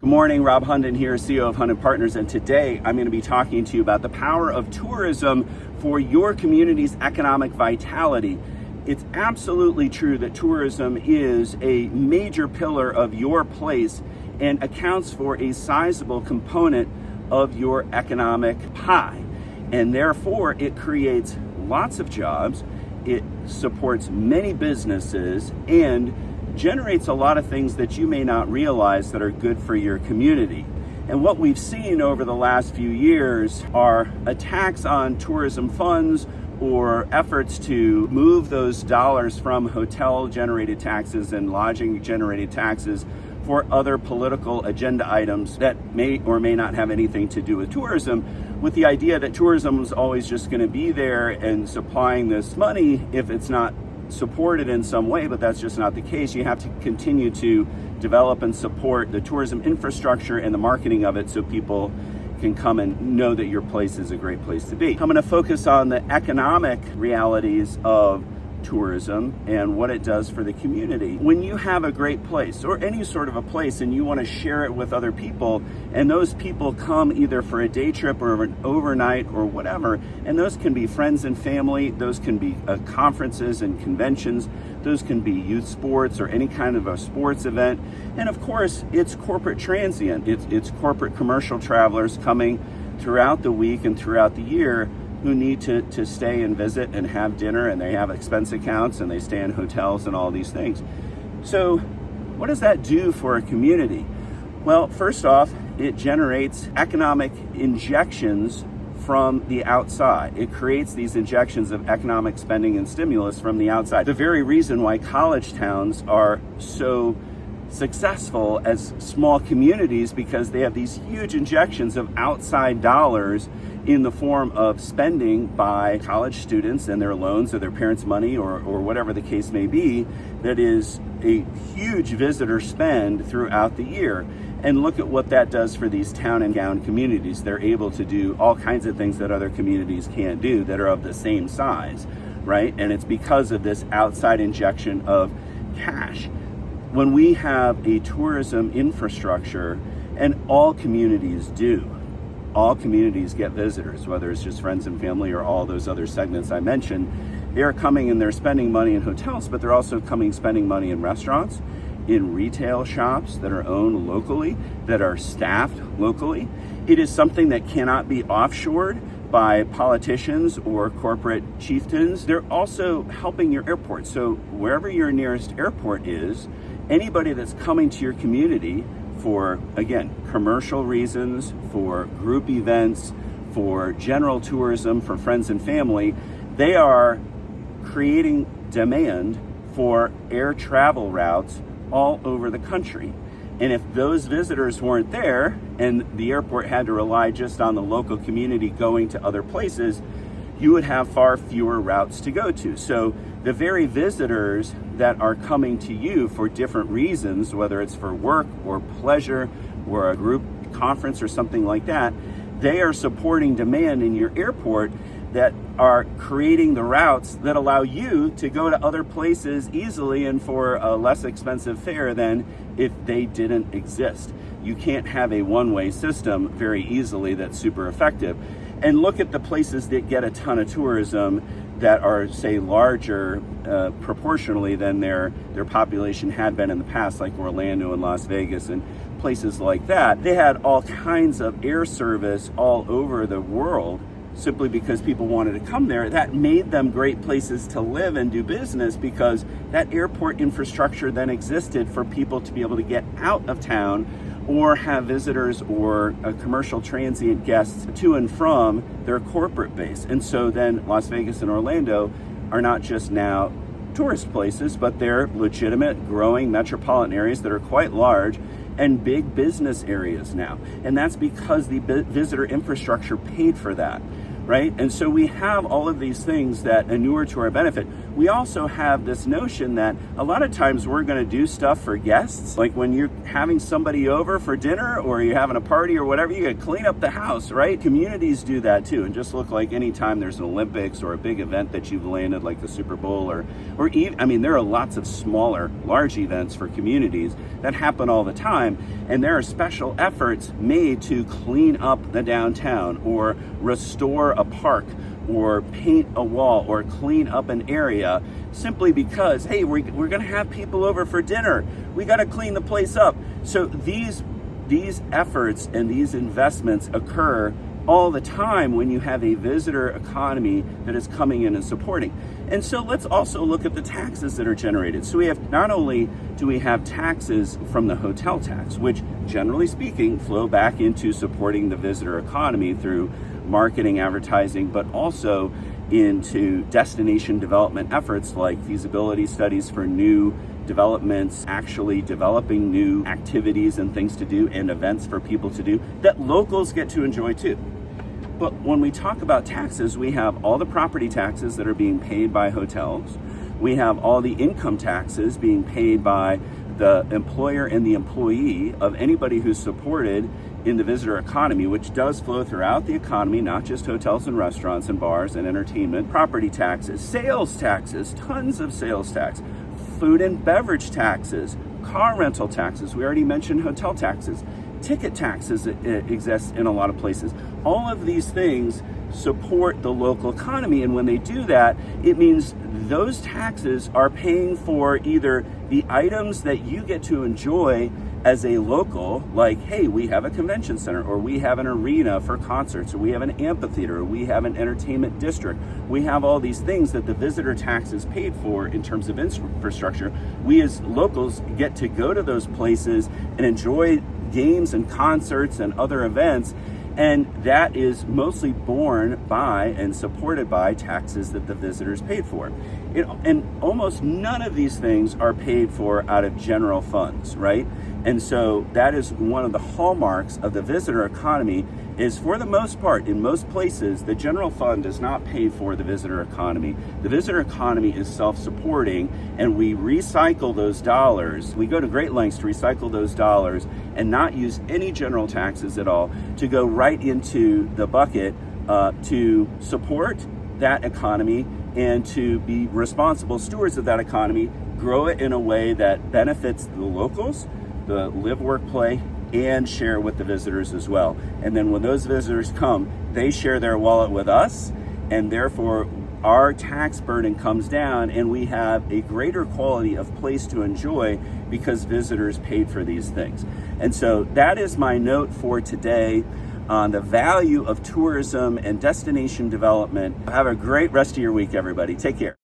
Good morning, Rob Hunden here, CEO of Hunden Partners, and today I'm going to be talking to you about the power of tourism for your community's economic vitality. It's absolutely true that tourism is a major pillar of your place and accounts for a sizable component of your economic pie. And therefore, it creates lots of jobs, it supports many businesses, and generates a lot of things that you may not realize that are good for your community. And what we've seen over the last few years are attacks on tourism funds or efforts to move those dollars from hotel-generated taxes and lodging-generated taxes for other political agenda items that may or may not have anything to do with tourism, with the idea that tourism is always just going to be there and supplying this money if it's not supported in some way, but that's just not the case. You have to continue to develop and support the tourism infrastructure and the marketing of it so people can come and know that your place is a great place to be. I'm going to focus on the economic realities of tourism and what it does for the community. When you have a great place or any sort of a place and you want to share it with other people, and those people come either for a day trip or an overnight or whatever, and those can be friends and family, those can be conferences and conventions, those can be youth sports or any kind of a sports event, and of course it's corporate transient, it's corporate commercial travelers coming throughout the week and throughout the year who need to stay and visit and have dinner, and they have expense accounts and they stay in hotels and all these things. So what does that do for a community? Well, first off, it generates economic injections from the outside. It creates these injections of economic spending and stimulus from the outside. The very reason why college towns are so successful as small communities, because they have these huge injections of outside dollars in the form of spending by college students and their loans or their parents' money or whatever the case may be, that is a huge visitor spend throughout the year. And look at what that does for these town and gown communities. They're able to do all kinds of things that other communities can't do that are of the same size, right? And it's because of this outside injection of cash. When we have a tourism infrastructure, and all communities do, all communities get visitors, whether it's just friends and family or all those other segments I mentioned, they're coming and they're spending money in hotels, but they're also coming spending money in restaurants, in retail shops that are owned locally, that are staffed locally. It is something that cannot be offshored by politicians or corporate chieftains. They're also helping your airport. So wherever your nearest airport is, anybody that's coming to your community for, again, commercial reasons, for group events, for general tourism, for friends and family, they are creating demand for air travel routes all over the country. And if those visitors weren't there and the airport had to rely just on the local community going to other places, you would have far fewer routes to go to. So the very visitors that are coming to you for different reasons, whether it's for work or pleasure or a group conference or something like that, they are supporting demand in your airport that are creating the routes that allow you to go to other places easily and for a less expensive fare than if they didn't exist. You can't have a one-way system very easily that's super effective. And look at the places that get a ton of tourism that are, say, larger proportionally than their population had been in the past, like Orlando and Las Vegas and places like that. They had all kinds of air service all over the world simply because people wanted to come there. That made them great places to live and do business because that airport infrastructure then existed for people to be able to get out of town or have visitors or commercial transient guests to and from their corporate base. And so then Las Vegas and Orlando are not just now tourist places, but they're legitimate, growing metropolitan areas that are quite large and big business areas now. And that's because the visitor infrastructure paid for that. right? And so we have all of these things that inure to our benefit. We also have this notion that a lot of times we're going to do stuff for guests. Like when you're having somebody over for dinner or you're having a party or whatever, you got to clean up the house, right? Communities do that too. And just look like anytime there's an Olympics or a big event that you've landed, like the Super Bowl or even, I mean, there are lots of smaller, large events for communities that happen all the time. And there are special efforts made to clean up the downtown or restore a park or paint a wall or clean up an area simply because, hey, we're going to have people over for dinner. We got to clean the place up. So these efforts and these investments occur all the time when you have a visitor economy that is coming in and supporting. And so let's also look at the taxes that are generated. So we have, not only do we have taxes from the hotel tax, which generally speaking flow back into supporting the visitor economy through marketing, advertising, but also into destination development efforts like feasibility studies for new developments, actually developing new activities and things to do and events for people to do that locals get to enjoy too. But when we talk about taxes, we have all the property taxes that are being paid by hotels. We have all the income taxes being paid by the employer and the employee of anybody who's supported in the visitor economy, which does flow throughout the economy, not just hotels and restaurants and bars and entertainment. Property taxes, sales taxes, tons of sales tax, food and beverage taxes, car rental taxes. We already mentioned hotel taxes. Ticket taxes exist in a lot of places. All of these things support the local economy, and when they do that, it means those taxes are paying for either the items that you get to enjoy as a local, like, hey, we have a convention center, or we have an arena for concerts, or we have an amphitheater, or we have an entertainment district. We have all these things that the visitor tax is paid for in terms of infrastructure. We as locals get to go to those places and enjoy games and concerts and other events, and that is mostly borne by and supported by taxes that the visitors paid for. And almost none of these things are paid for out of general funds, right? And so that is one of the hallmarks of the visitor economy is, for the most part, in most places, the general fund does not pay for the visitor economy. The visitor economy is self-supporting, and we recycle those dollars. We go to great lengths to recycle those dollars and not use any general taxes at all to go right into the bucket to support that economy and to be responsible stewards of that economy, grow it in a way that benefits the locals, the live, work, play, and share with the visitors as well. And then when those visitors come, they share their wallet with us, and therefore our tax burden comes down, and we have a greater quality of place to enjoy because visitors paid for these things. And so that is my note for today on the value of tourism and destination development. Have a great rest of your week, everybody. Take care.